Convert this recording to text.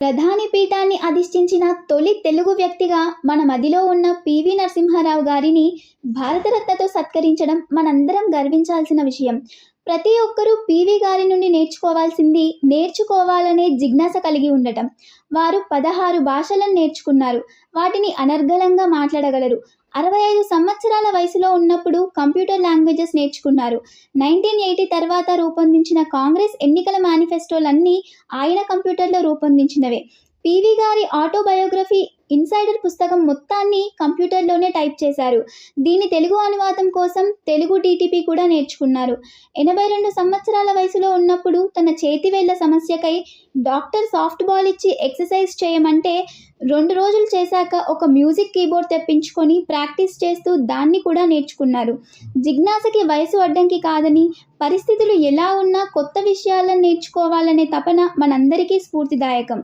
ప్రధాని పీఠాన్ని అధిష్ఠించిన తొలి తెలుగు వ్యక్తిగా మన మదిలో ఉన్న పివి నరసింహారావు గారిని భారతరత్నతో సత్కరించడం మనందరం గర్వించాల్సిన విషయం. ప్రతి ఒక్కరూ పివి గారి నుండి నేర్చుకోవాలనే జిజ్ఞాస కలిగి ఉండటం. వారు 16 భాషలను నేర్చుకున్నారు. వాటిని అనర్గళంగా మాట్లాడగలరు. 65 సంవత్సరాల వయసులో ఉన్నప్పుడు కంప్యూటర్ లాంగ్వేజెస్ నేర్చుకున్నారు. 1980 తర్వాత రూపొందించిన కాంగ్రెస్ ఎన్నికల మేనిఫెస్టోలన్నీ ఆయన కంప్యూటర్లో రూపొందించినవే. పివి గారి ఆటోబయోగ్రఫీ ఇన్సైడర్ పుస్తకం మొత్తాన్ని కంప్యూటర్లోనే టైప్ చేశారు. దీని తెలుగు అనువాదం కోసం తెలుగు DTP కూడా నేర్చుకున్నారు. 82 సంవత్సరాల వయసులో ఉన్నప్పుడు తన చేతివేళ్ల సమస్యకై డాక్టర్ సాఫ్ట్ బాల్ ఇచ్చి ఎక్సర్సైజ్ చేయమంటే 2 రోజులు చేశాక ఒక మ్యూజిక్ కీబోర్డ్ తెప్పించుకొని ప్రాక్టీస్ చేస్తూ దాన్ని కూడా నేర్చుకున్నారు. జిజ్ఞాసకి వయసు అడ్డంకి కాదని, పరిస్థితులు ఎలా ఉన్నా కొత్త విషయాలను నేర్చుకోవాలనే తపన మనందరికీ స్ఫూర్తిదాయకం.